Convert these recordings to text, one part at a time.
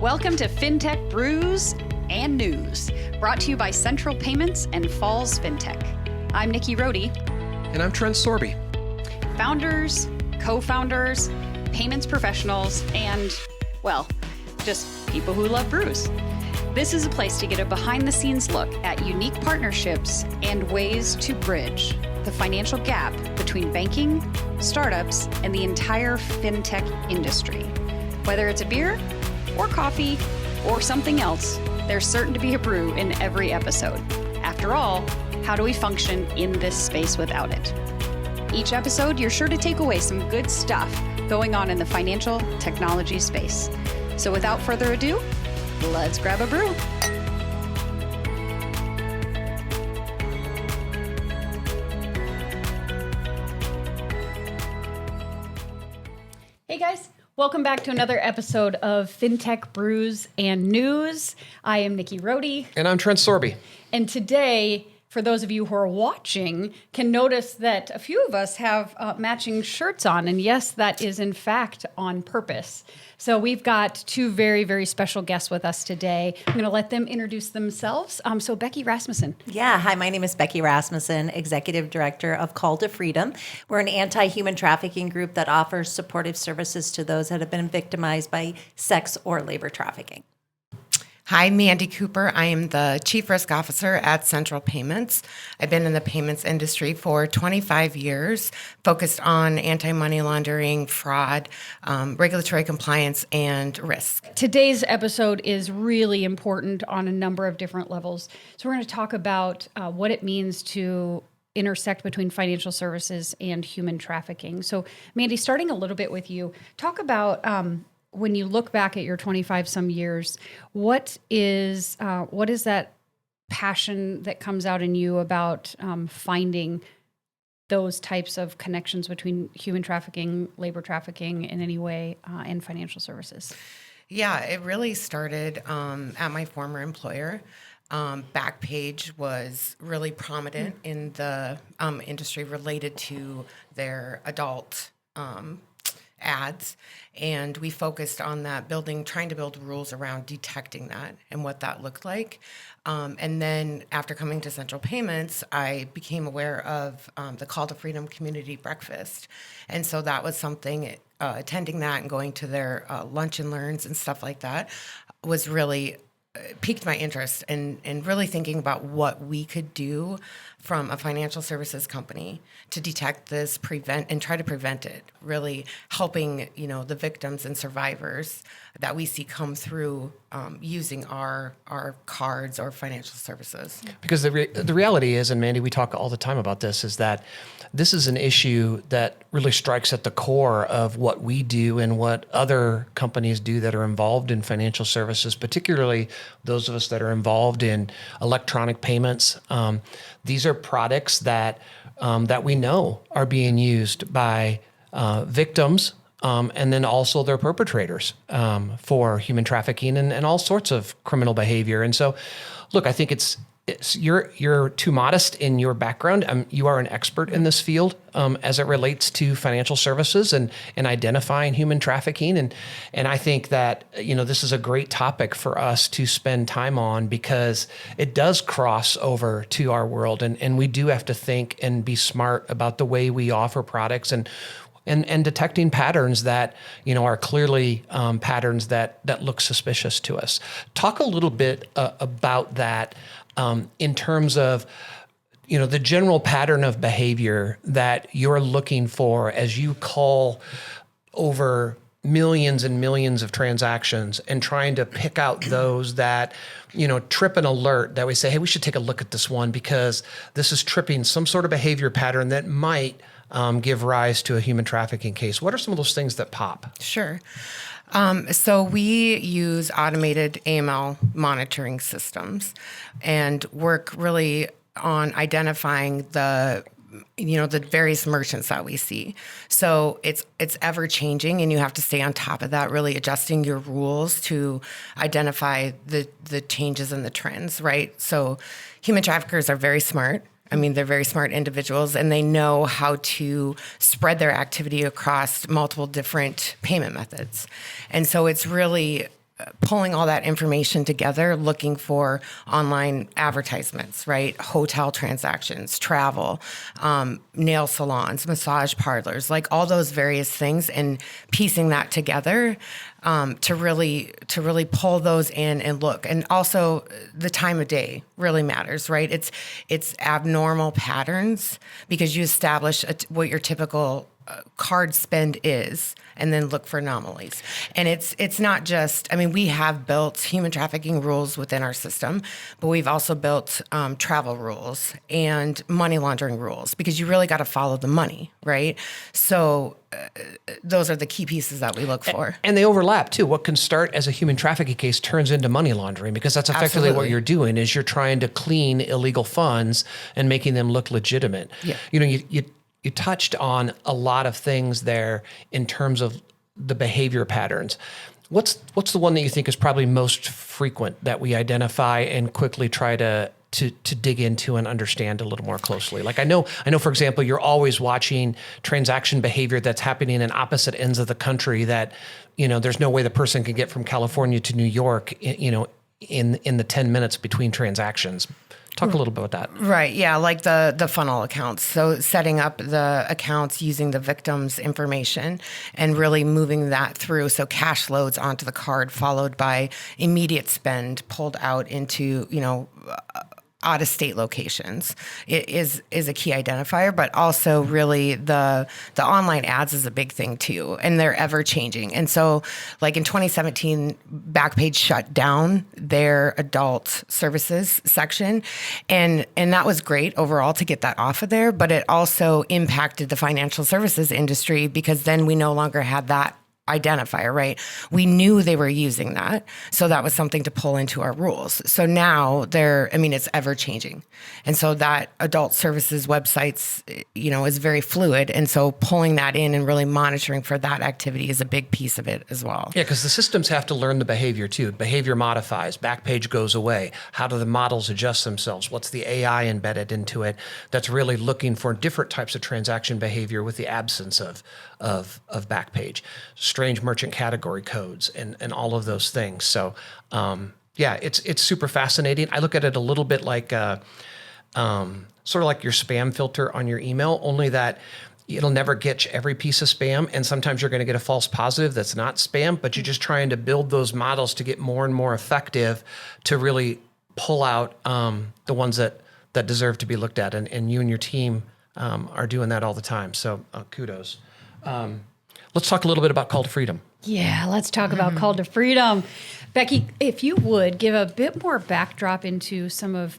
Welcome to Fintech Brews and News, brought to you by Central Payments and Falls Fintech. I'm Nikkee Rhody. And I'm Trent Sorbe. Founders, co-founders, payments professionals, and, well, just people who love brews. This is a place to get a behind-the-scenes look at unique partnerships and ways to bridge the financial gap between banking, startups, and the entire fintech industry. Whether it's a beer or coffee or something else, there's certain to be a brew in every episode. After all, how do we function in this space without it? Each episode, you're sure to take away some good stuff going on in the financial technology space. So without further ado, let's grab a brew. Hey guys, welcome back to another episode of Fintech Brews and News. I am Nikkee Rhody. And I'm Trent Sorbe. And today, for those of you who are watching, can notice that a few of us have matching shirts on. And yes, that is in fact on purpose. So we've got two very, very special guests with us today. I'm going to let them introduce themselves. So Becky Rasmussen. Yeah, hi, my name is Becky Rasmussen, Executive Director of Call to Freedom. We're an anti-human trafficking group that offers supportive services to those that have been victimized by sex or labor trafficking. Hi, Mandy Cooper. I am the Chief Risk Officer at Central Payments. I've been in the payments industry for 25 years, focused on anti-money laundering, fraud, regulatory compliance, and risk. Today's episode is really important on a number of different levels. So we're going to talk about what it means to intersect between financial services and human trafficking. So Mandy, starting a little bit with you, talk about when you look back at your 25 some years, what is that passion that comes out in you about finding those types of connections between human trafficking, labor trafficking in any way, and financial services? Yeah, it really started at my former employer. Backpage was really prominent in the industry related to their adult ads, and we focused on that, trying to build rules around detecting that and what that looked like. And then after coming to Central Payments, I became aware of the Call to Freedom Community Breakfast. And so that was something, attending that and going to their lunch and learns and stuff like that was really piqued my interest and really thinking about what we could do from a financial services company to detect this, prevent, and try to prevent it, really helping, the victims and survivors that we see come through using our cards or financial services. Because the reality is, and Mandy, we talk all the time about this, is that this is an issue that really strikes at the core of what we do and what other companies do that are involved in financial services, particularly those of us that are involved in electronic payments. These are products that we know are being used by victims and then also their perpetrators for human trafficking and all sorts of criminal behavior. And so, look, I think you're too modest in your background. You are an expert in this field as it relates to financial services and identifying human trafficking. And I think that, this is a great topic for us to spend time on because it does cross over to our world. And we do have to think and be smart about the way we offer products and detecting patterns that, are clearly patterns that look suspicious to us. Talk a little bit about that in terms of, the general pattern of behavior that you're looking for as you call over millions and millions of transactions and trying to pick out those that, trip an alert that we say, hey, we should take a look at this one because this is tripping some sort of behavior pattern that might give rise to a human trafficking case. What are some of those things that pop? Sure. So we use automated AML monitoring systems and work really on identifying the various merchants that we see. So it's ever changing and you have to stay on top of that, really adjusting your rules to identify the changes and the trends, right? So human traffickers are very smart. They're very smart individuals and they know how to spread their activity across multiple different payment methods. And so it's really pulling all that information together, looking for online advertisements, right? Hotel transactions, travel, nail salons, massage parlors, like all those various things, and piecing that together to really pull those in and look. And also the time of day really matters, right? It's abnormal patterns because you establish what your typical card spend is, and then look for anomalies. And it's not just, I mean, we have built human trafficking rules within our system, but we've also built travel rules and money laundering rules, because you really got to follow the money, right? So those are the key pieces that we look for. And they overlap too. What can start as a human trafficking case turns into money laundering, because that's effectively Absolutely. what you're doing is you're trying to clean illegal funds and making them look legitimate. Yeah. You know, you touched on a lot of things there in terms of the behavior patterns. What's the one that you think is probably most frequent that we identify and quickly try to dig into and understand a little more closely? Like I know, for example, you're always watching transaction behavior that's happening in opposite ends of the country that, you know, there's no way the person can get from California to New York, you know, in the 10 minutes between transactions. Talk a little bit about that. Right. Yeah. Like the funnel accounts. So setting up the accounts using the victim's information and really moving that through. So cash loads onto the card, followed by immediate spend pulled out into, you know, out of state locations. It is a key identifier, but also really the online ads is a big thing too, and they're ever changing. And so like in 2017, Backpage shut down their adult services section, and that was great overall to get that off of there, but it also impacted the financial services industry, because then we no longer had that identifier, right? We knew they were using that. So that was something to pull into our rules. So now it's ever changing. And so that adult services websites, you know, is very fluid. And so pulling that in and really monitoring for that activity is a big piece of it as well. Yeah, because the systems have to learn the behavior too. Behavior modifies, Backpage goes away. How do the models adjust themselves? What's the AI embedded into it that's really looking for different types of transaction behavior with the absence of Backpage? Strange merchant category codes and all of those things. So yeah, it's super fascinating. I look at it a little bit like sort of like your spam filter on your email, only that it'll never get every piece of spam. And sometimes you're going to get a false positive that's not spam, but you're just trying to build those models to get more and more effective to really pull out the ones that deserve to be looked at. And you and your team are doing that all the time. So kudos. Let's talk a little bit about Call to Freedom. Yeah, let's talk about Call to Freedom. Becky, if you would give a bit more backdrop into some of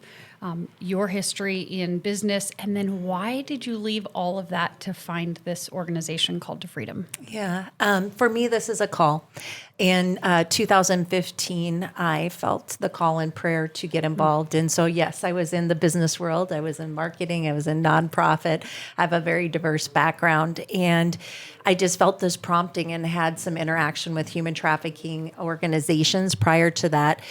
your history in business, and then why did you leave all of that to find this organization Called to Freedom? Yeah. For me, this is a call. In 2015, I felt the call in prayer to get involved. And so, yes, I was in the business world. I was in marketing. I was in nonprofit. I have a very diverse background. And I just felt this prompting and had some interaction with human trafficking organizations prior to that.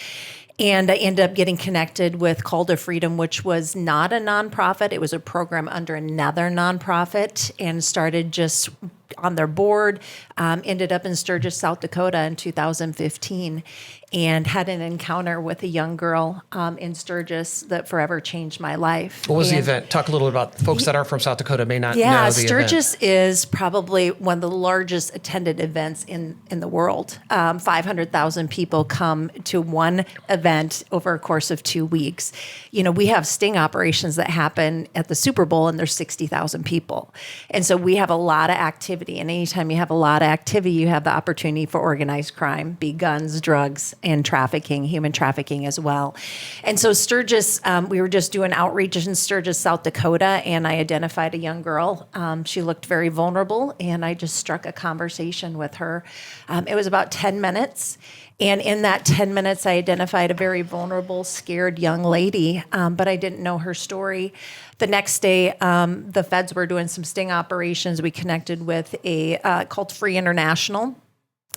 And I ended up getting connected with Call to Freedom, which was not a nonprofit. It was a program under another nonprofit, and started just on their board, ended up in Sturgis, South Dakota in 2015, and had an encounter with a young girl in Sturgis that forever changed my life. What was the event? Talk a little bit about folks that are from South Dakota may not know the event. Sturgis is probably one of the largest attended events in the world. 500,000 people come to one event over a course of 2 weeks. You know, we have sting operations that happen at the Super Bowl, and there's 60,000 people. And so we have a lot of activity. And anytime you have a lot of activity, you have the opportunity for organized crime, be guns, drugs, and trafficking, human trafficking as well. And so Sturgis, we were just doing outreach in Sturgis, South Dakota, and I identified a young girl. She looked very vulnerable, and I just struck a conversation with her. It was about 10 minutes. And in that 10 minutes, I identified a very vulnerable, scared young lady, but I didn't know her story. The next day, the feds were doing some sting operations. We connected with a called Free International.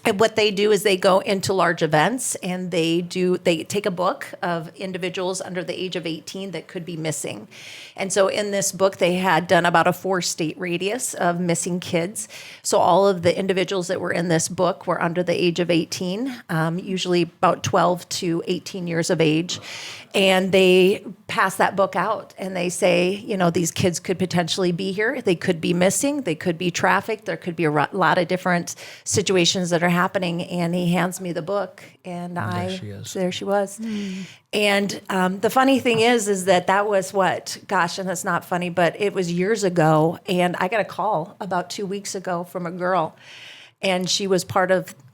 And what they do is they go into large events and they take a book of individuals under the age of 18 that could be missing. And so in this book, they had done about a 4-state radius of missing kids. So all of the individuals that were in this book were under the age of 18, usually about 12 to 18 years of age. And they pass that book out and they say, these kids could potentially be here. They could be missing. They could be trafficked. There could be a lot of different situations that are happening. And he hands me the book and there she was. And the funny thing is that was and that's not funny, but it was years ago. And I got a call about 2 weeks ago from a girl. And she was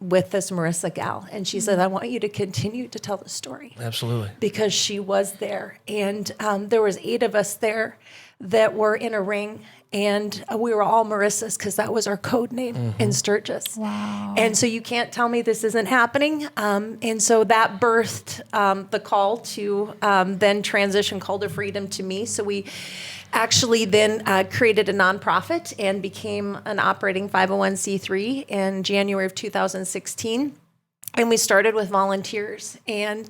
with this Marissa gal. And she said, I want you to continue to tell the story. Absolutely. Because she was there. And there was 8 of us there that were in a ring. And we were all Marissas because that was our code name in Sturgis. Wow. And so you can't tell me this isn't happening. And so that birthed the call to then transition Call to Freedom to me. So we actually then created a nonprofit and became an operating 501c3 in January of 2016. And we started with volunteers and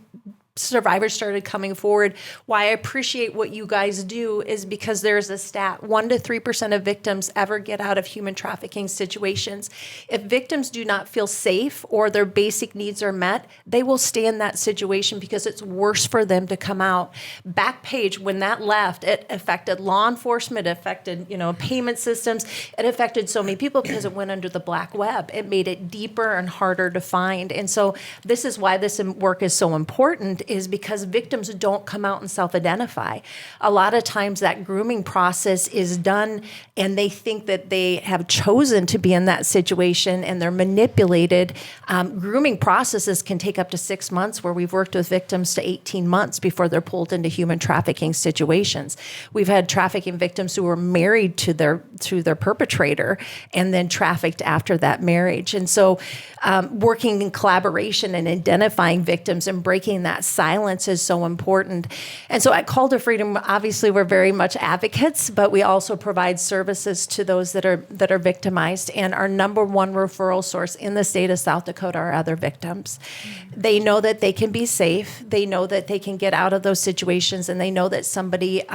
survivors started coming forward. Why I appreciate what you guys do is because there's a stat, 1 to 3% of victims ever get out of human trafficking situations. If victims do not feel safe or their basic needs are met, they will stay in that situation because it's worse for them to come out. Backpage, when that left, it affected law enforcement, it affected, payment systems. It affected so many people because it went under the black web. It made it deeper and harder to find. And so this is why this work is so important, is because victims don't come out and self-identify. A lot of times that grooming process is done and they think that they have chosen to be in that situation and they're manipulated. Grooming processes can take up to 6 months, where we've worked with victims to 18 months before they're pulled into human trafficking situations. We've had trafficking victims who were married to their perpetrator and then trafficked after that marriage. And so working in collaboration and identifying victims and breaking that silence is so important. And so at Call to Freedom, obviously we're very much advocates, but we also provide services to those that are victimized. And our number one referral source in the state of South Dakota are other victims. They know that they can be safe. They know that they can get out of those situations, and they know that somebody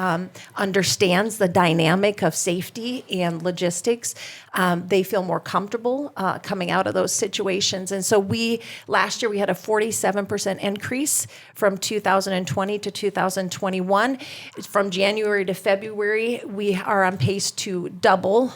understands the dynamic of safety and logistics. They feel more comfortable coming out of those situations. And so last year we had a 47% increase from 2020 to 2021. From January to February, we are on pace to double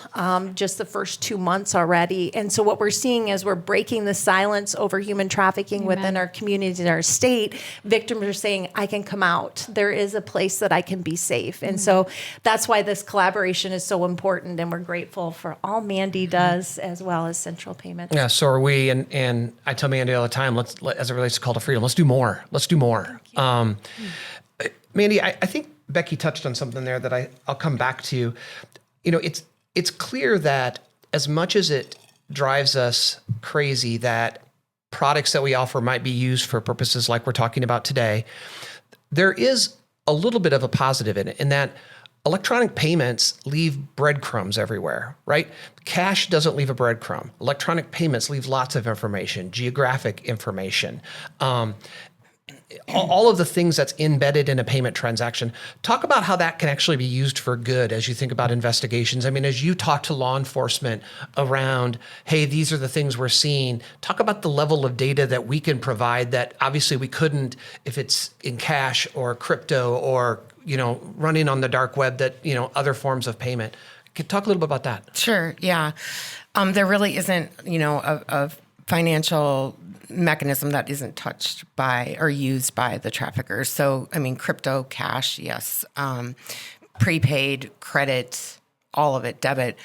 just the first 2 months already. And so what we're seeing is we're breaking the silence over human trafficking within our communities in our state. Victims are saying, I can come out. There is a place that I can be safe. And so that's why this collaboration is so important. And we're grateful for all Mandy does, as well as Central Payments. Yeah, so are we. And I tell Mandy all the time, as it relates to Call to Freedom, let's do more. Let's do more. Mandy, I think Becky touched on something there that I'll come back to. It's clear that as much as it drives us crazy that products that we offer might be used for purposes like we're talking about today, there is a little bit of a positive in it, in that electronic payments leave breadcrumbs everywhere, right? Cash doesn't leave a breadcrumb. Electronic payments leave lots of information, geographic information, all of the things that's embedded in a payment transaction. Talk about how that can actually be used for good as you think about investigations. I mean, as you talk to law enforcement around, hey, these are the things we're seeing, talk about the level of data that we can provide that obviously we couldn't if it's in cash or crypto or, running on the dark web, that, other forms of payment. Talk a little bit about that. Sure. Yeah. There really isn't, a financial mechanism that isn't touched by or used by the traffickers. So, crypto, cash, yes. Prepaid, credit, all of it, debit.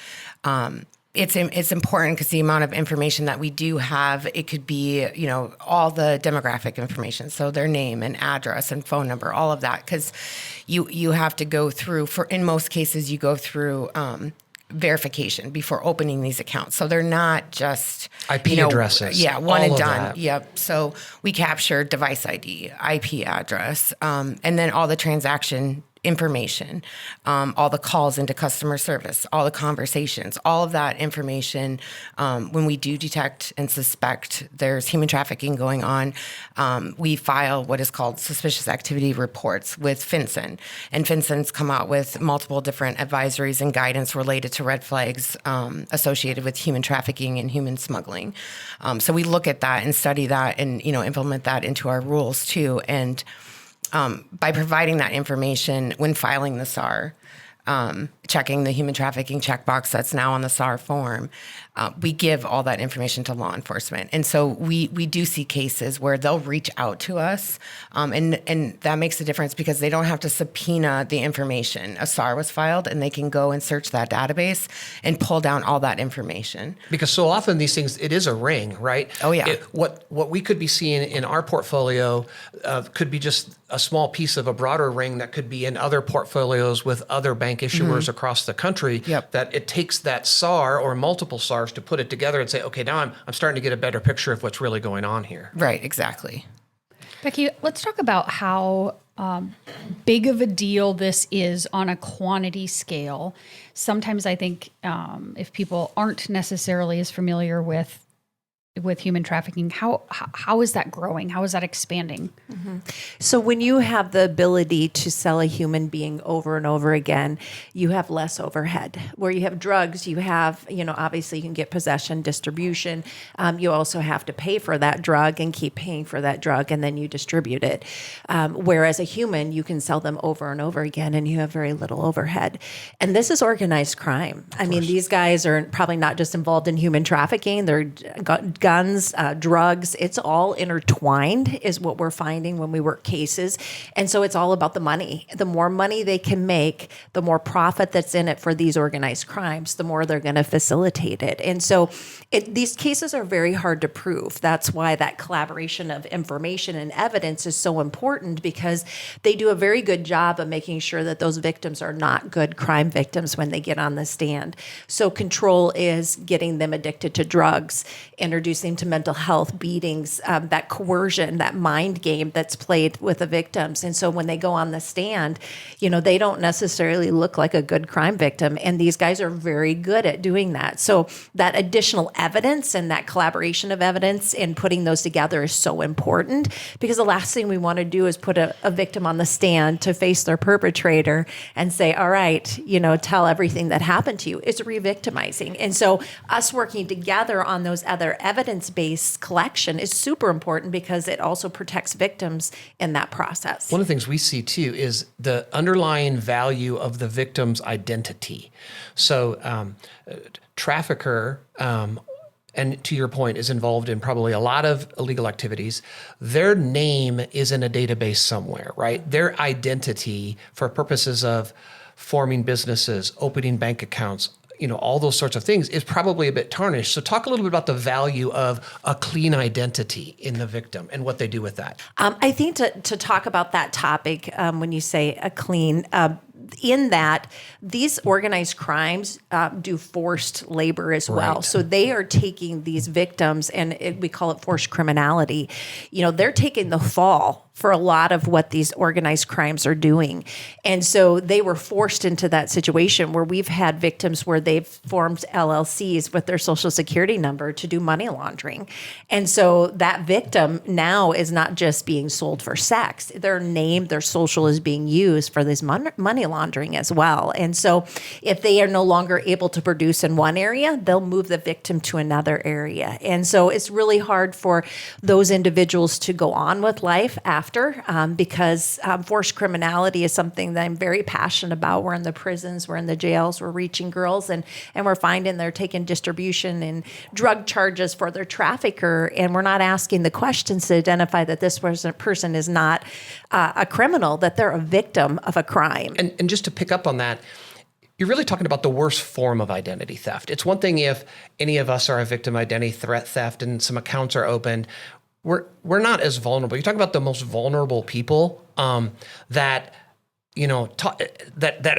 It's important because the amount of information that we do have, it could be, all the demographic information. So their name and address and phone number, all of that. Because you have to go through, in most cases, you go through verification before opening these accounts. So they're not just IP addresses. Yeah, one and done. That. Yep. So we capture device ID, IP address, and then all the transaction information, all the calls into customer service, all the conversations, all of that information. When we do detect and suspect there's human trafficking going on, we file what is called suspicious activity reports with FinCEN. And FinCEN's come out with multiple different advisories and guidance related to red flags associated with human trafficking and human smuggling. So we look at that and study that and, implement that into our rules too. And by providing that information when filing the SAR, checking the human trafficking checkbox that's now on the SAR form, we give all that information to law enforcement. And so we do see cases where they'll reach out to us, and that makes a difference because they don't have to subpoena the information. A SAR was filed, and they can go and search that database and pull down all that information. Because so often these things, it is a ring, right? Oh, yeah. What we could be seeing in our portfolio could be just a small piece of a broader ring that could be in other portfolios with other bank issuers across the country. Yep. That it takes that SAR or multiple SARs to put it together and say, okay, now I'm starting to get a better picture of what's really going on here. Right, exactly. Becky, let's talk about how big of a deal this is on a quantity scale. Sometimes I think if people aren't necessarily as familiar with human trafficking, how is that growing? How is that expanding? So when you have the ability to sell a human being over and over again, you have less overhead. Where you have drugs, you have, obviously you can get possession, distribution. You also have to pay for that drug and keep paying for that drug, and then you distribute it. Whereas a human, you can sell them over and over again, and you have very little overhead. And this is organized crime. I mean, these guys are probably not just involved in human trafficking. They're guns, drugs, it's all intertwined is what we're finding when we work cases. And so it's all about the money. The more money they can make, the more profit that's in it for these organized crimes, the more they're going to facilitate it. And so these cases are very hard to prove. That's why that collaboration of information and evidence is so important, because they do a very good job of making sure that those victims are not good crime victims when they get on the stand. So control is getting them addicted to drugs, introducing to mental health, beatings, that coercion, that mind game that's played with the victims. And so when they go on the stand, they don't necessarily look like a good crime victim. And these guys are very good at doing that. So that additional evidence and that collaboration of evidence and putting those together is so important, because the last thing we want to do is put a victim on the stand to face their perpetrator and say, all right, tell everything that happened to you. It's re-victimizing. And so us working together on those other evidence-based collection is super important, because it also protects victims in that process. One of the things we see too is the underlying value of the victim's identity. So trafficker, and to your point, is involved in probably a lot of illegal activities. Their name is in a database somewhere, right? Their identity for purposes of forming businesses, opening bank accounts, all those sorts of things is probably a bit tarnished. So talk a little bit about the value of a clean identity in the victim and what they do with that. I think to talk about that topic, when you say a clean, in that these organized crimes do forced labor as well. Right. So they are taking these victims, and we call it forced criminality. They're taking the fall for a lot of what these organized crimes are doing. And so they were forced into that situation where we've had victims where they've formed LLCs with their social security number to do money laundering. And so that victim now is not just being sold for sex. Their name, their social is being used for this money laundering as well. And so if they are no longer able to produce in one area, they'll move the victim to another area. And so it's really hard for those individuals to go on with life after, because forced criminality is something that I'm very passionate about. We're in the prisons, we're in the jails, we're reaching girls, and we're finding they're taking distribution and drug charges for their trafficker, and we're not asking the questions to identify that this person is not a criminal, that they're a victim of a crime. And just to pick up on that, you're really talking about the worst form of identity theft. It's one thing if any of us are a victim of identity theft and some accounts are opened. We're not as vulnerable. You're talking about the most vulnerable people that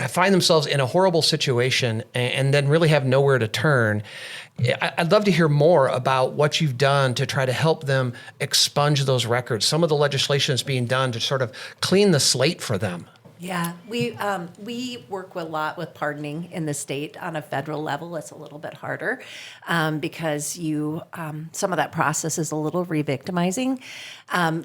find themselves in a horrible situation and then really have nowhere to turn. I'd love to hear more about what you've done to try to help them expunge those records. Some of the legislation is being done to sort of clean the slate for them. Yeah, we work a lot with pardoning in the state. On a federal level, it's a little bit harder because some of that process is a little re-victimizing.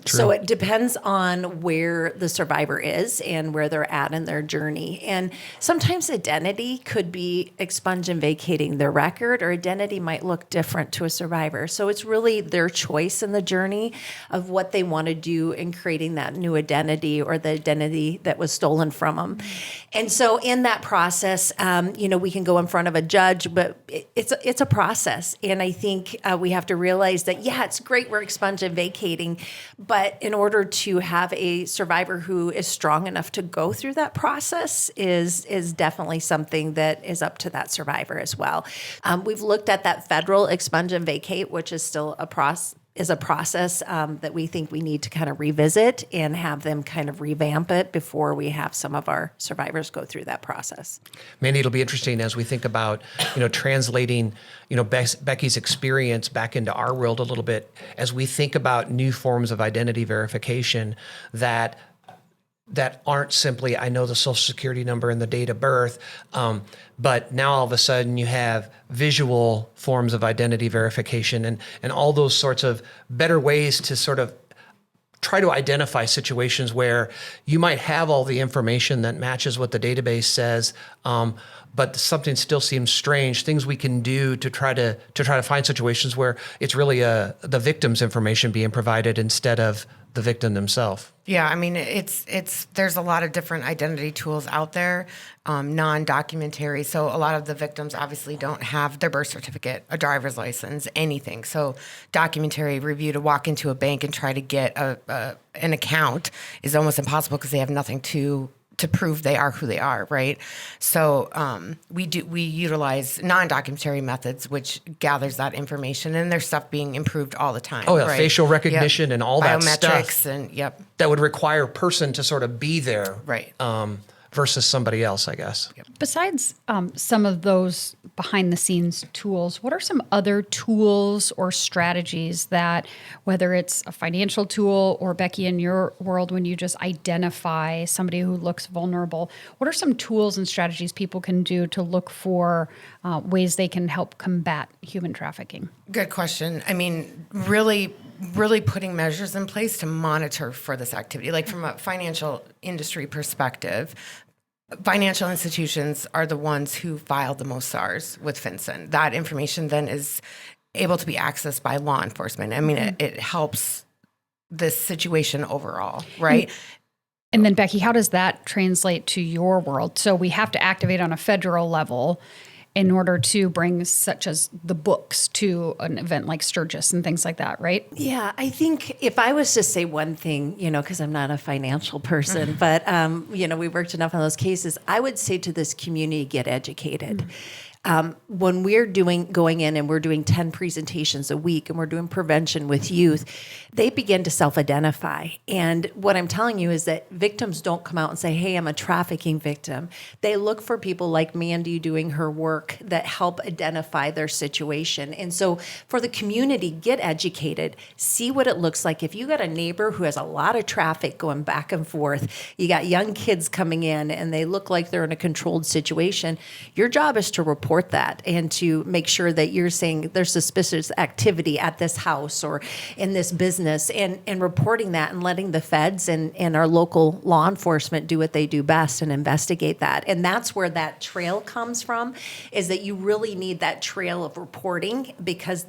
So it depends on where the survivor is and where they're at in their journey. And sometimes identity could be expunge and vacating their record, or identity might look different to a survivor. So it's really their choice in the journey of what they want to do in creating that new identity or the identity that was stolen from them. And so in that process, we can go in front of a judge, but it's a process. And I think we have to realize that, it's great we're expunging and vacating, but in order to have a survivor who is strong enough to go through that process is definitely something that is up to that survivor as well. We've looked at that federal expunge and vacate, which is still a process that we think we need to kind of revisit and have them kind of revamp it before we have some of our survivors go through that process. Mandy, it'll be interesting as we think about, translating, Becky's experience back into our world a little bit, as we think about new forms of identity verification that aren't simply, I know the social security number and the date of birth, but now all of a sudden you have visual forms of identity verification and all those sorts of better ways to sort of try to identify situations where you might have all the information that matches what the database says, but something still seems strange. Things we can do to try to find situations where it's really the victim's information being provided instead of the victim themselves. Yeah, I mean, there's a lot of different identity tools out there, non-documentary. So a lot of the victims obviously don't have their birth certificate, a driver's license, anything. So documentary review, to walk into a bank and try to get an account is almost impossible because they have nothing to prove they are who they are, right? So we utilize non-documentary methods, which gathers that information, and there's stuff being improved all the time. Oh yeah, right? facial recognition and all that stuff. Biometrics and that would require a person to sort of be there, right? Versus somebody else, I guess. Yep. Besides some of those behind-the-scenes tools, what are some other tools or strategies that, whether it's a financial tool or, Becky, in your world, when you just identify somebody who looks vulnerable, what are some tools and strategies people can do to look for ways they can help combat human trafficking? Good question. I mean, really putting measures in place to monitor for this activity. Like from a financial industry perspective, financial institutions are the ones who file the most SARs with FinCEN. That information then is able to be accessed by law enforcement. I mean, it helps this situation overall, right? And then, Becky, how does that translate to your world? So we have to activate on a federal level in order to bring such as the books to an event like Sturgis and things like that, right? Yeah, I think if I was to say one thing, because I'm not a financial person, but, we worked enough on those cases, I would say to this community, get educated. When we're going in and we're doing 10 presentations a week and we're doing prevention with youth, they begin to self-identify. And what I'm telling you is that victims don't come out and say, hey, I'm a trafficking victim. They look for people like Mandy doing her work that help identify their situation. And so for the community, get educated, see what it looks like. If you got a neighbor who has a lot of traffic going back and forth, you got young kids coming in and they look like they're in a controlled situation, your job is to report that and to make sure that you're saying there's suspicious activity at this house or in this business, and reporting that and letting the feds and our local law enforcement do what they do best and investigate that. And that's where that trail comes from, is that you really need that trail of reporting, because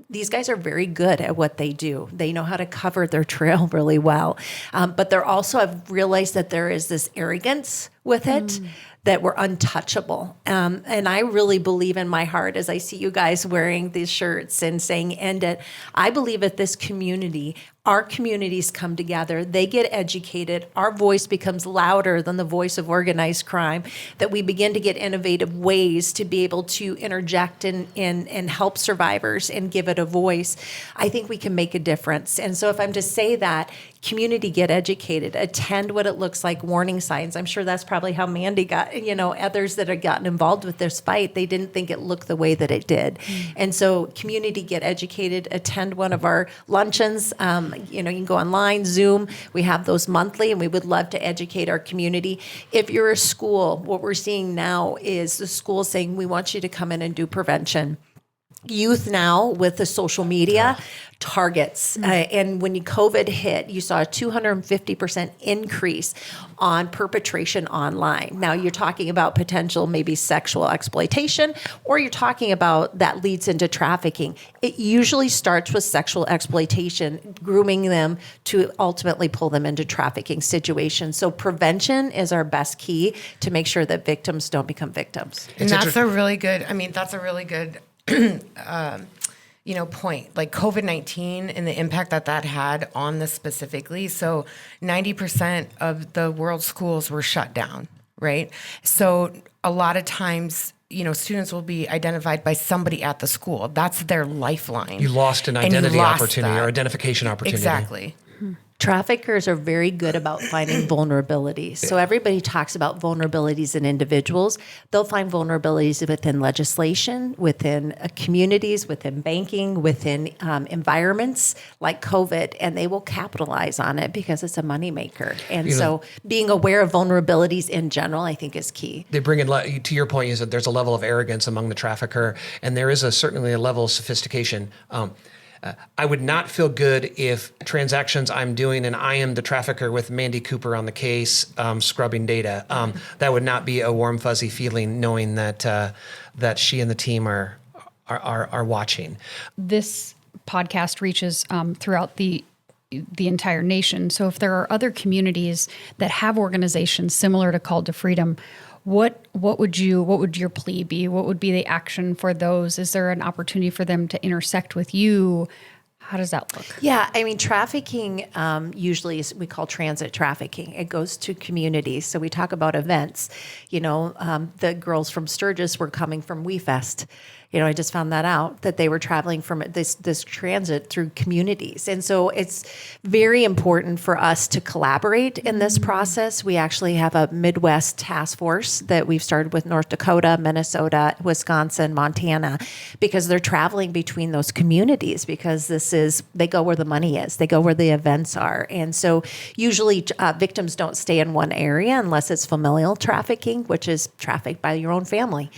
these guys are very good at what they do. They know how to cover their trail really well. But they're also, I've realized that there is this arrogance with it, that we're untouchable. And I really believe in my heart, as I see you guys wearing these shirts and saying, end it. I believe that this community, our communities come together, they get educated, our voice becomes louder than the voice of organized crime, that we begin to get innovative ways to be able to interject and help survivors and give it a voice. I think we can make a difference. And so if I'm to say that, community, get educated, attend what it looks like, warning signs. I'm sure that's probably how Mandy got others that had gotten involved with this fight, they didn't think it looked the way that it did. And so community, get educated, attend one of our luncheons. You can go online, Zoom. We have those monthly, and we would love to educate our community. If you're a school, what we're seeing now is the school saying, we want you to come in and do prevention. Youth now with the social media targets. And when COVID hit, you saw a 250% increase on perpetration online. Now you're talking about potential maybe sexual exploitation, or you're talking about that leads into trafficking. It usually starts with sexual exploitation, grooming them to ultimately pull them into trafficking situations. So prevention is our best key to make sure that victims don't become victims. And that's a really good point, like COVID-19 and the impact that had on this specifically. So 90% of the world's schools were shut down, right? So a lot of times, students will be identified by somebody at the school. That's their lifeline. You lost an identity opportunity or identification opportunity. Exactly. Traffickers are very good about finding vulnerabilities. So everybody talks about vulnerabilities in individuals. They'll find vulnerabilities within legislation, within communities, within banking, within environments like COVID, and they will capitalize on it because it's a moneymaker. And so being aware of vulnerabilities in general, I think, is key. They bring in, to your point, is that there's a level of arrogance among the trafficker, and there is certainly a level of sophistication. I would not feel good if transactions I'm doing and I am the trafficker with Mandy Cooper on the case, scrubbing data. That would not be a warm, fuzzy feeling knowing that she and the team are watching. This podcast reaches throughout the entire nation. So if there are other communities that have organizations similar to Call to Freedom, what would your plea be? What would be the action for those? Is there an opportunity for them to intersect with you? How does that look? Yeah, trafficking usually is, we call transit trafficking. It goes to communities. So we talk about events. The girls from Sturgis were coming from WeFest. I just found that out, that they were traveling from this transit through communities. And so it's very important for us to collaborate in this process. We actually have a Midwest task force that we've started with North Dakota, Minnesota, Wisconsin, Montana, because they're traveling between those communities, because they go where the money is. They go where the events are. And so usually victims don't stay in one area unless it's familial trafficking, which is trafficked by your own family.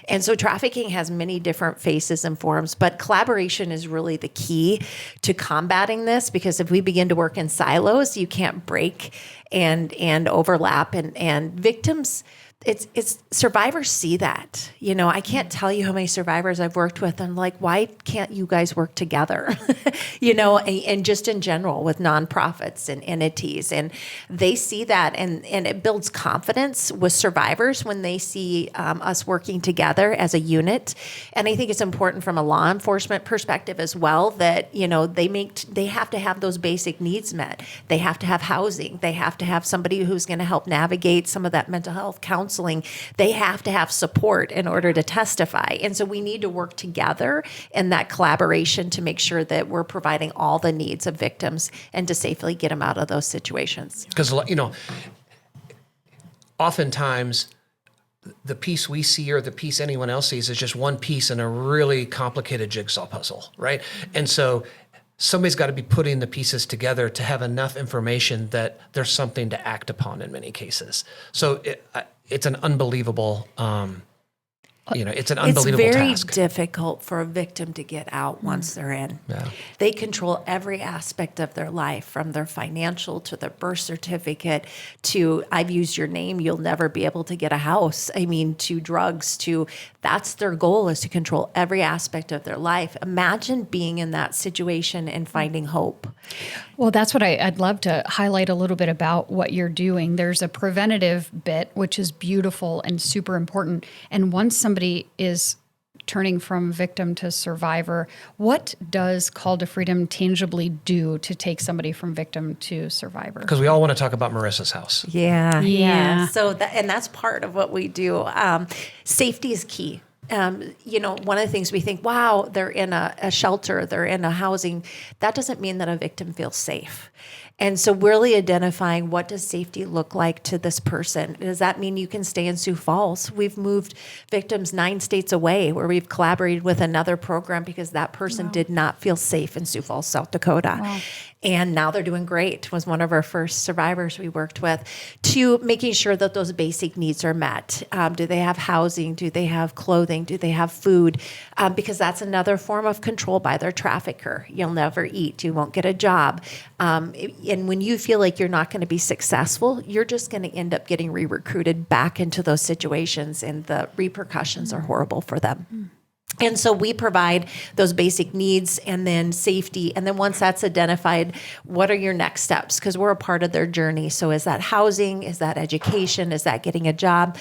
And so trafficking has many different faces and forms, but collaboration is really the key to combating this, because if we begin to work in silos, you can't break and overlap, and victims, it's survivors see that. I can't tell you how many survivors I've worked with. I'm like, why can't you guys work together? And just in general with nonprofits and entities, and they see that, and it builds confidence with survivors when they see us working together as a unit. And I think it's important from a law enforcement perspective as well that they have to have those basic needs met. They have to have housing. They have to have somebody who's going to help navigate some of that mental health counseling. They have to have support in order to testify. And so we need to work together in that collaboration to make sure that we're providing all the needs of victims and to safely get them out of those situations. Because, oftentimes the piece we see or the piece anyone else sees is just one piece in a really complicated jigsaw puzzle, right? And so somebody's got to be putting the pieces together to have enough information that there's something to act upon in many cases. So it's an unbelievable, it's an unbelievable task. It's very task. difficult for a victim to get out once they're in. Yeah. They control every aspect of their life, from their financial to their birth certificate to, I've used your name, you'll never be able to get a house. To drugs, that's their goal, is to control every aspect of their life. Imagine being in that situation and finding hope. Well, that's what I'd love to highlight a little bit about what you're doing. There's a preventative bit, which is beautiful and super important. And once somebody is turning from victim to survivor, what does Call to Freedom tangibly do to take somebody from victim to survivor? Because we all want to talk about Marissa's house. Yeah. So that's part of what we do. Safety is key. One of the things we think, wow, they're in a shelter, they're in a housing. That doesn't mean that a victim feels safe. And so really identifying what does safety look like to this person. Does that mean you can stay in Sioux Falls? We've moved victims 9 states away where we've collaborated with another program because that person did not feel safe in Sioux Falls, South Dakota. Wow. And now they're doing great. Was one of our first survivors we worked with, to making sure that those basic needs are met. Do they have housing? Do they have clothing? Do they have food? Because that's another form of control by their trafficker. You'll never eat. You won't get a job. And when you feel like you're not going to be successful, you're just going to end up getting re-recruited back into those situations, and the repercussions are horrible for them. And so we provide those basic needs and then safety. And then once that's identified, what are your next steps? Because we're a part of their journey. So is that housing? Is that education? Is that getting a job?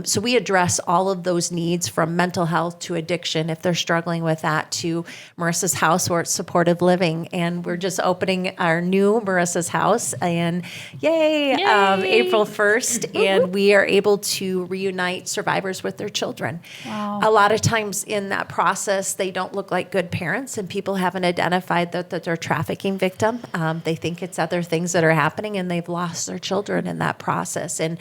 So we address all of those needs, from mental health to addiction, if they're struggling with that, to Marissa's House, where it's supportive living. And we're just opening our new Marissa's House, and yay. April 1st. And we are able to reunite survivors with their children. Wow. A lot of times in that process, they don't look like good parents, and people haven't identified that they're a trafficking victim. They think it's other things that are happening, and they've lost their children in that process. And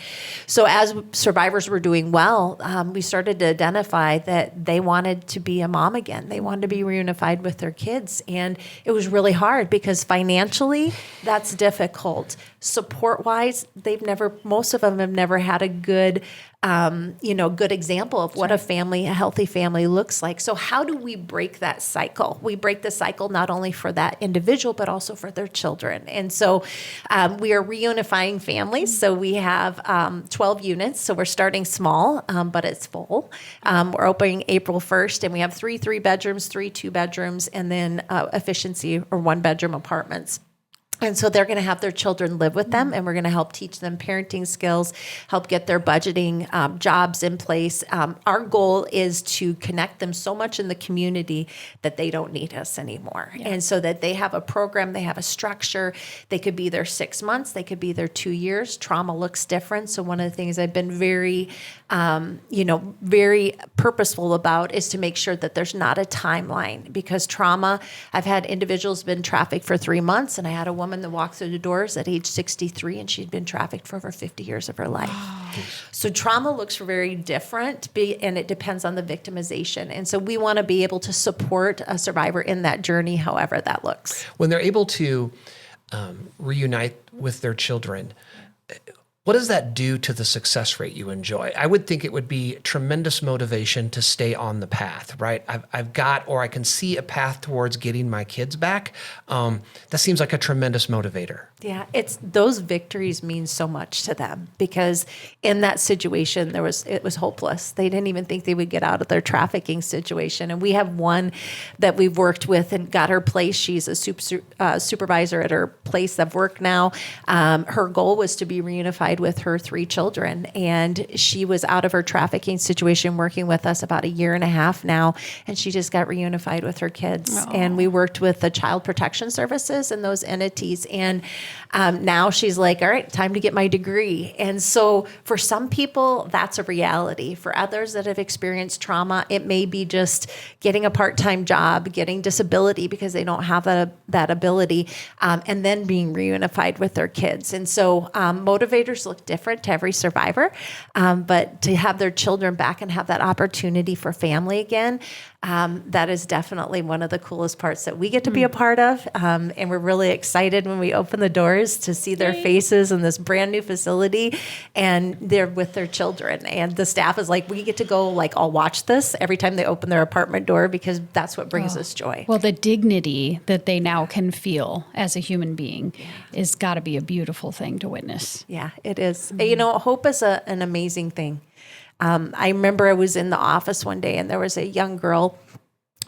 so as survivors were doing well, we started to identify that they wanted to be a mom again. They wanted to be reunified with their kids. And it was really hard because financially, that's difficult. Support-wise, most of them have never had a good good example of what a healthy family looks like. So how do we break that cycle? We break the cycle not only for that individual, but also for their children. And so we are reunifying families. So we have 12 units. So we're starting small, but it's full. We're opening April 1st, and we have 3 3-bedrooms, 3 2-bedrooms, and then efficiency or 1-bedroom apartments. And so they're going to have their children live with them, and we're going to help teach them parenting skills, help get their budgeting jobs in place. Our goal is to connect them so much in the community that they don't need us anymore. Yeah. And so that they have a program, they have a structure. They could be there 6 months, they could be there 2 years. Trauma looks different. So one of the things I've been very purposeful about is to make sure that there's not a timeline, because trauma, I've had individuals been trafficked for 3 months, and I had a woman that walked through the doors at age 63, and she'd been trafficked for over 50 years of her life. Oh. So trauma looks very different, and it depends on the victimization. And so we want to be able to support a survivor in that journey, however that looks. When they're able to reunite with their children, what does that do to the success rate you enjoy? I would think it would be tremendous motivation to stay on the path, right? I've got, or I can see a path towards getting my kids back. That seems like a tremendous motivator. Yeah, those victories mean so much to them, because in that situation, it was hopeless. They didn't even think they would get out of their trafficking situation. And we have one that we've worked with and got her place. She's a supervisor at her place of work now. Her goal was to be reunified with her 3 children, and she was out of her trafficking situation working with us about 1.5 years now, and she just got reunified with her kids. Oh. And we worked with the Child Protection Services and those entities, and now she's like, all right, time to get my degree. And so for some people, that's a reality. For others that have experienced trauma, it may be just getting a part-time job, getting disability because they don't have that ability, and then being reunified with their kids. And so motivators look different to every survivor, but to have their children back and have that opportunity for family again, that is definitely one of the coolest parts that we get to be a part of. And we're really excited when we open the doors to see their faces in this brand new facility, and they're with their children. And the staff is like, we get to go, I'll watch this every time they open their apartment door, because that's what brings us joy. Well, the dignity that they now can feel as a human being is got to be a beautiful thing to witness. Yeah, it is. Mm-hmm. Hope is an amazing thing. I remember I was in the office one day, and there was a young girl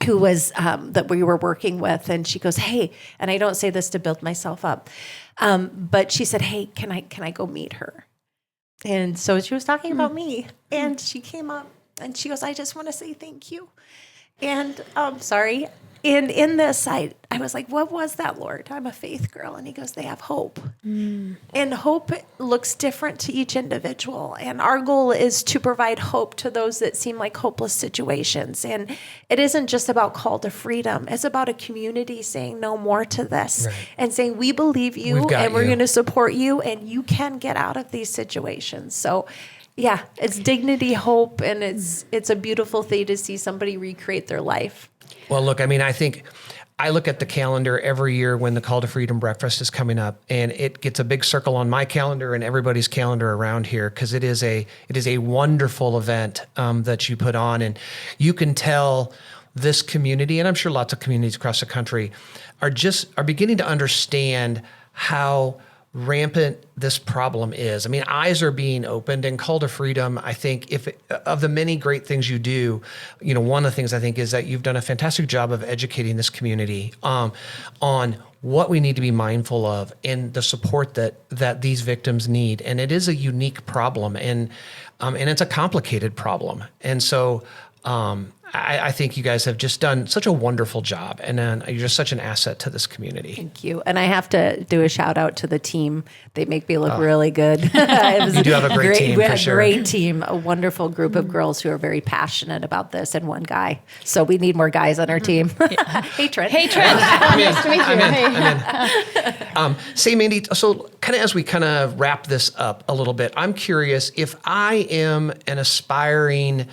who was that we were working with, and she goes, "Hey," and I don't say this to build myself up, but she said, "Hey, can I go meet her?" And so she was talking about me, and she came up and she goes, "I just want to say thank you," and sorry. And in this, I was like, what was that, Lord? I'm a faith girl. And he goes, they have hope. And hope looks different to each individual. And our goal is to provide hope to those that seem like hopeless situations. And it isn't just about call to freedom. It's about a community saying no more to this and saying, we believe you and we're going to support you and you can get out of these situations. So yeah, it's dignity, hope, and it's a beautiful thing to see somebody recreate their life. Well, look, I mean, I think I look at the calendar every year when the Call to Freedom Breakfast is coming up, and it gets a big circle on my calendar and everybody's calendar around here because it is a wonderful event that you put on, and you can tell this community, and I'm sure lots of communities across the country are beginning to understand how rampant this problem is. I mean, eyes are being opened, and Call to Freedom, I think, of the many great things you do, one of the things I think is that you've done a fantastic job of educating this community on what we need to be mindful of and the support that these victims need. And it is a unique problem, and it's a complicated problem. And so I think you guys have just done such a wonderful job, and you're just such an asset to this community. Thank you. And I have to do a shout out to the team. They make me look really good. You do have a great team, we for have sure. A great team, a wonderful group of girls who are very passionate about this, and one guy. So we need more guys on our team. Hey, Trent. Hey, Trent. Nice to meet you. I'm in. Say, Mandy, so kind of as we kind of wrap this up a little bit, I'm curious if I am an aspiring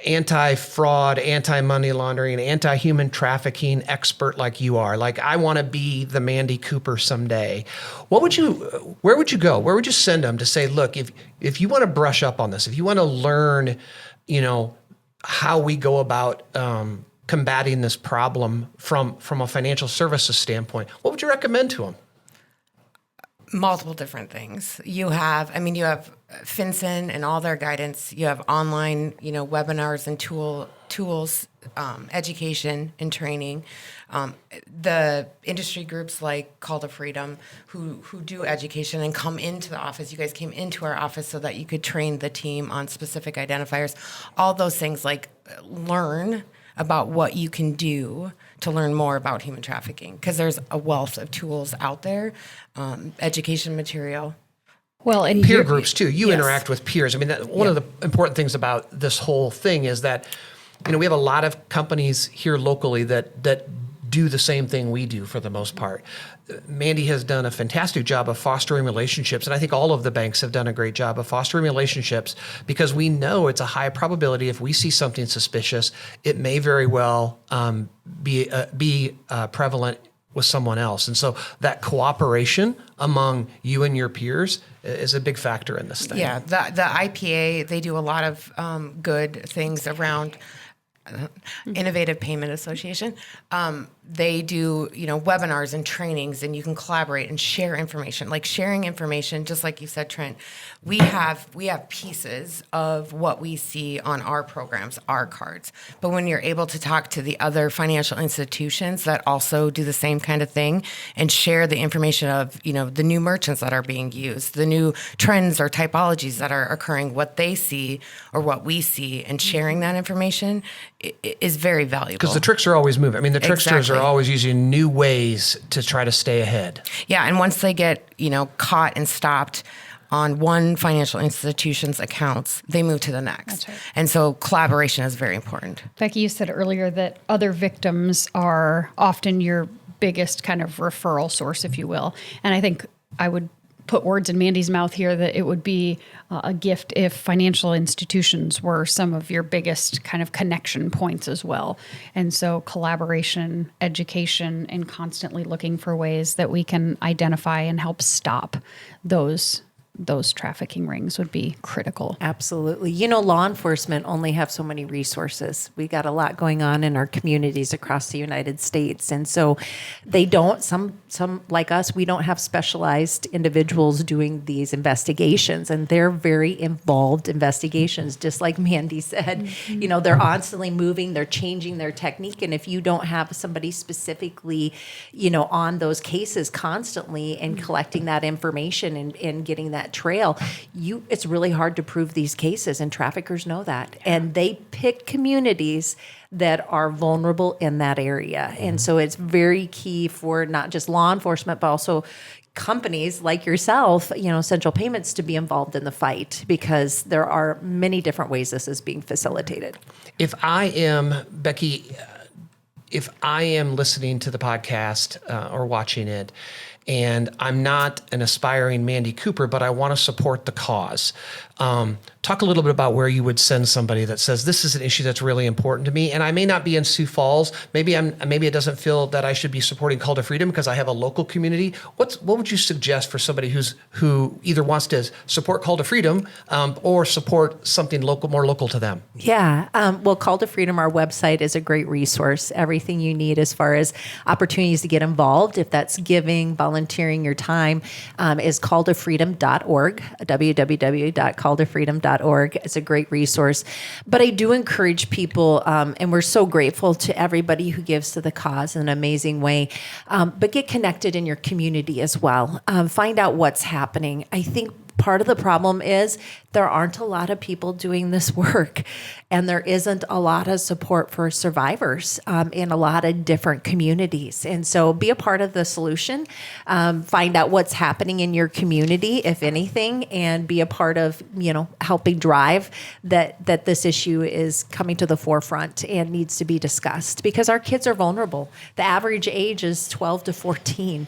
anti-fraud, anti-money laundering, anti-human trafficking expert like you are. Like, I want to be the Mandy Cooper someday. Where would you go? Where would you send them to say, look, if you want to brush up on this, if you want to learn, how we go about combating this problem from a financial services standpoint, what would you recommend to them? Multiple different things. You have FinCEN and all their guidance. You have online, webinars and tools, education and training. The industry groups like Call to Freedom who do education and come into the office. You guys came into our office so that you could train the team on specific identifiers. All those things, like learn about what you can do to learn more about human trafficking, because there's a wealth of tools out there, education material. Well, and peer groups too. You Yes. interact with peers. I mean, one of the important things about this whole thing is that, we have a lot of companies here locally that do the same thing we do for the most part. Mandy has done a fantastic job of fostering relationships, and I think all of the banks have done a great job of fostering relationships, because we know it's a high probability if we see something suspicious, it may very well be prevalent with someone else. And so that cooperation among you and your peers is a big factor in this thing. Yeah, the IPA, they do a lot of good things around Innovative Payment Association. They do, webinars and trainings, and you can collaborate and share information. Like sharing information, just like you said, Trent, we have pieces of what we see on our programs, our cards. But when you're able to talk to the other financial institutions that also do the same kind of thing and share the information of, the new merchants that are being used, the new trends or typologies that are occurring, what they see or what we see, and sharing that information is very valuable. Because the tricks are always moving. I mean, the tricksters Exactly. are always using new ways to try to stay ahead. Yeah, and once they get, caught and stopped on one financial institution's accounts, they move to the next. That's right. And so collaboration is very important. Becky, you said earlier that other victims are often your biggest kind of referral source, if you will. And I think I would put words in Mandy's mouth here that it would be a gift if financial institutions were some of your biggest kind of connection points as well. And so collaboration, education, and constantly looking for ways that we can identify and help stop those trafficking rings would be critical. Absolutely. Law enforcement only have so many resources. We got a lot going on in our communities across the United States. And so they don't, some like us, we don't have specialized individuals doing these investigations, and they're very involved investigations, just like Mandy said. Mm-hmm. They're constantly moving, they're changing their technique. And if you don't have somebody specifically, on those cases constantly and collecting that information and getting that that trail, it's really hard to prove these cases, and traffickers know that. And they pick communities that are vulnerable in that area. And so it's very key for not just law enforcement, but also companies like yourself, Central Payments, to be involved in the fight, because there are many different ways this is being facilitated. If I am, Becky, if I am listening to the podcast or watching it, and I'm not an aspiring Mandy Cooper, but I want to support the cause. Talk a little bit about where you would send somebody that says, this is an issue that's really important to me, and I may not be in Sioux Falls. Maybe it doesn't feel that I should be supporting Call to Freedom because I have a local community. What would you suggest for somebody who either wants to support Call to Freedom or support something more local to them? Yeah. Well, Call to Freedom, our website, is a great resource. Everything you need as far as opportunities to get involved, if that's giving, volunteering your time, is calltofreedom.org, www.calltofreedom.org. It's a great resource. But I do encourage people, and we're so grateful to everybody who gives to the cause in an amazing way, but get connected in your community as well. Find out what's happening. I think part of the problem is there aren't a lot of people doing this work, and there isn't a lot of support for survivors in a lot of different communities. And so be a part of the solution. Find out what's happening in your community, if anything, and be a part of, helping drive that this issue is coming to the forefront and needs to be discussed, because our kids are vulnerable. The average age is 12 to 14.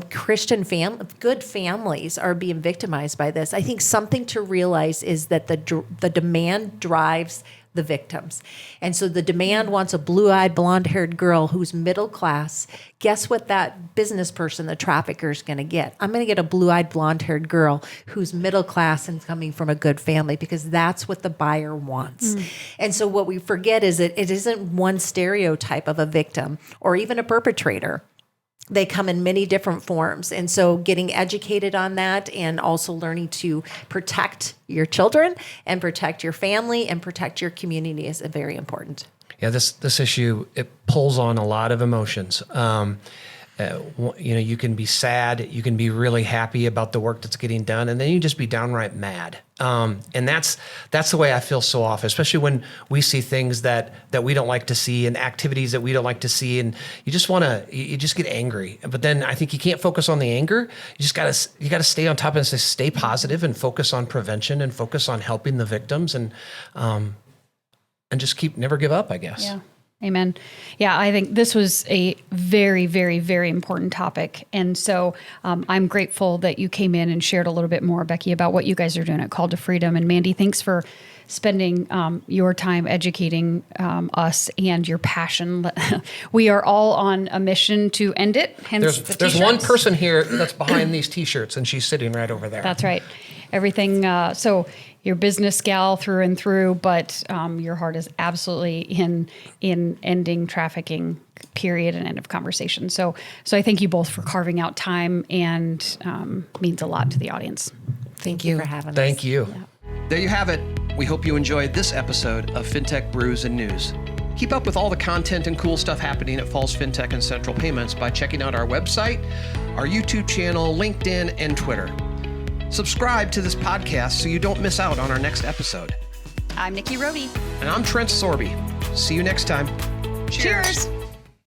Christian good families are being victimized by this. I think something to realize is that the demand drives the victims. And so the demand wants a blue-eyed, blonde-haired girl who's middle class. Guess what that business person, the trafficker, is going to get? I'm going to get a blue-eyed, blonde-haired girl who's middle class and coming from a good family, because that's what the buyer wants. And so what we forget is that it isn't one stereotype of a victim or even a perpetrator. They come in many different forms. And so getting educated on that, and also learning to protect your children and protect your family and protect your community, is very important. Yeah, this issue, it pulls on a lot of emotions. You can be sad, you can be really happy about the work that's getting done, and then you just be downright mad. And that's the way I feel so often, especially when we see things that we don't like to see and activities that we don't like to see, and you just get angry. But then I think you can't focus on the anger. You gotta stay on top and stay positive and focus on prevention and focus on helping the victims, and just never give up, I guess. Yeah. Amen. Yeah, I think this was a very, very, very important topic. And so I'm grateful that you came in and shared a little bit more, Becky, about what you guys are doing at Call to Freedom. And Mandy, thanks for spending your time educating us and your passion. We are all on a mission to end it. Hence there's one person here that's behind these T-shirts, and she's sitting right over there. That's right. Everything. So you're business gal through and through, but your heart is absolutely in ending trafficking, period, and end of conversation. So I thank you both for carving out time, and means a lot to the audience. Thank you for having us. Thank you. Yeah. There you have it. We hope you enjoyed this episode of Fintech Brews and News. Keep up with all the content and cool stuff happening at Falls Fintech and Central Payments by checking out our website, our YouTube channel, LinkedIn, and Twitter. Subscribe to this podcast so you don't miss out on our next episode. I'm Rhody. And I'm Trent Sorbe. See you next time. Cheers.